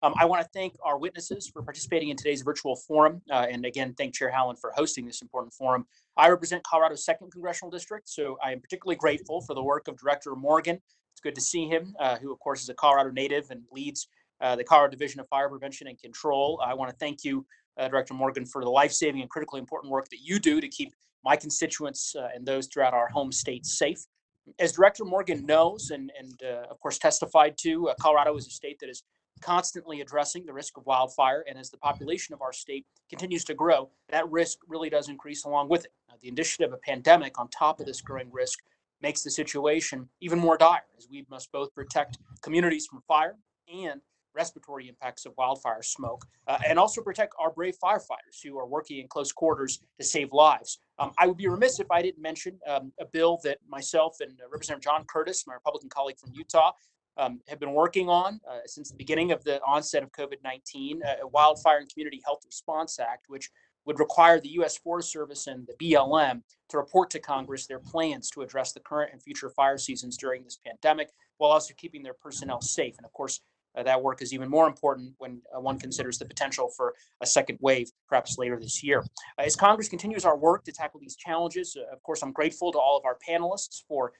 I want to thank our witnesses for participating in today's virtual forum, and again, thank Chair Howland for hosting this important forum. I represent Colorado's 2nd Congressional District, so I am particularly grateful for the work of Director Morgan. It's good to see him, who, of course, is a Colorado native and leads the Colorado Division of Fire Prevention and Control. I want to thank you, Director Morgan, for the life-saving and critically important work that you do to keep my constituents and those throughout our home state safe. As Director Morgan knows and of course testified to, Colorado is a state that is constantly addressing the risk of wildfire, and as the population of our state continues to grow, that risk really does increase along with it. The indicia of a pandemic on top of this growing risk makes the situation even more dire, as we must both protect communities from fire and respiratory impacts of wildfire smoke, and also protect our brave firefighters who are working in close quarters to save lives. I would be remiss if I didn't mention a bill that myself and Representative John Curtis, my Republican colleague from Utah, have been working on since the beginning of the onset of COVID-19, a Wildfire and Community Health Response Act, which would require the U.S. Forest Service and the BLM to report to Congress their plans to address the current and future fire seasons during this pandemic, while also keeping their personnel safe. And of course, that work is even more important when one considers the potential for a second wave, perhaps later this year. As Congress continues our work to tackle these challenges, of course, I'm grateful to all of our panelists for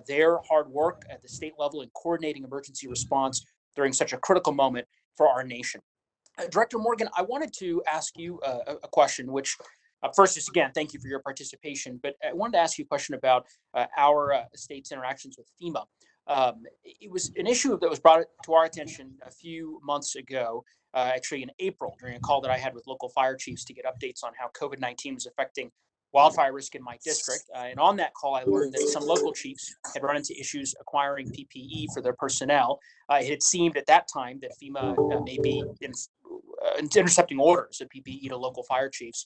their hard work at the state level in coordinating emergency response during such a critical moment for our nation. Director Morgan, I wanted to ask you a question, which first, just again, thank you for your participation, but I wanted to ask you a question about our state's interactions with FEMA. It was an issue that was brought to our attention a few months ago, actually in April, during a call that I had with local fire chiefs to get updates on how COVID-19 was affecting wildfire risk in my district. And on that call, I learned that some local chiefs had run into issues acquiring PPE for their personnel. It had seemed at that time that FEMA may be intercepting orders of PPE to local fire chiefs.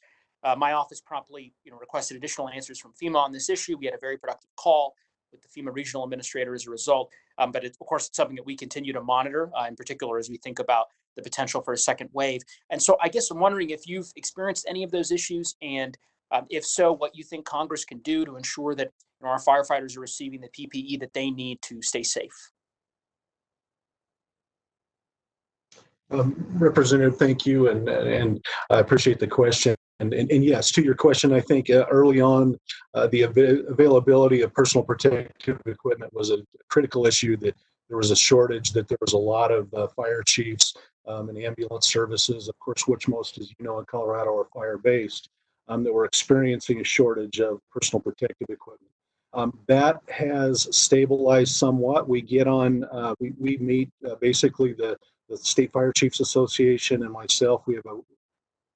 My office promptly, requested additional answers from FEMA on this issue. We had a very productive call with the FEMA regional administrator as a result. But of course, it's something that we continue to monitor, in particular, as we think about the potential for a second wave. And so I guess I'm wondering if you've experienced any of those issues, and if so, what you think Congress can do to ensure that our firefighters are receiving the PPE that they need to stay safe. Representative, thank you, and I appreciate the question. And yes, to your question, I think early on, the availability of personal protective equipment was a critical issue, that there was a shortage, that there was a lot of fire chiefs and ambulance services, of course, which most, as you know, in Colorado are fire-based, that were experiencing a shortage of personal protective equipment. That has stabilized somewhat. We get on, we meet basically the State Fire Chiefs Association and myself. We have a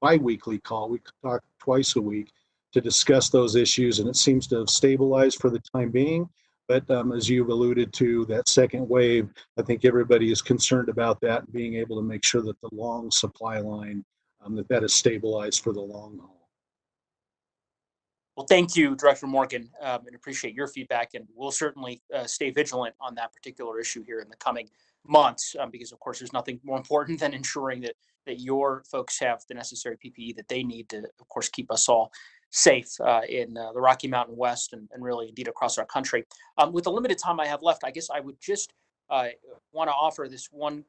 bi-weekly call. We talk twice a week to discuss those issues, and it seems to have stabilized for the time being. But as you've alluded to, that second wave, I think everybody is concerned about that, being able to make sure that the long supply line, that is stabilized for the long haul. Well, thank you, Director Morgan, and appreciate your feedback. And we'll certainly stay vigilant on that particular issue here in the coming months, because, of course, there's nothing more important than ensuring that your folks have the necessary PPE that they need to, of course, keep us all safe in the Rocky Mountain West and really indeed across our country. With the limited time I have left, I guess I would just want to offer this one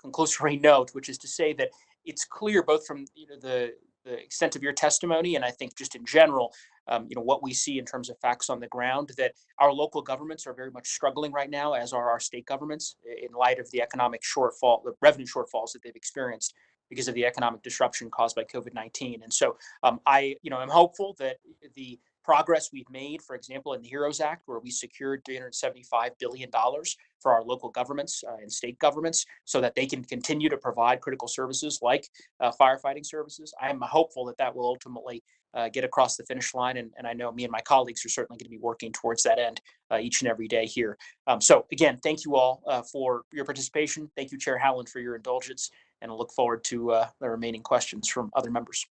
conclusory note, which is to say that it's clear both from the extent of your testimony, and I think just in general, what we see in terms of facts on the ground, that our local governments are very much struggling right now, as are our state governments, in light of the economic shortfall, the revenue shortfalls that they've experienced because of the economic disruption caused by COVID-19. And so I am hopeful that the progress we've made, for example, in the HEROES Act, where we secured $375 billion for our local governments and state governments so that they can continue to provide critical services like firefighting services. I am hopeful that that will ultimately get across the finish line. And I know me and my colleagues are certainly going to be working towards that end each and every day here. So again, thank you all for your participation. Thank you, Chair Howland, for your indulgence, and I look forward to the remaining questions from other members.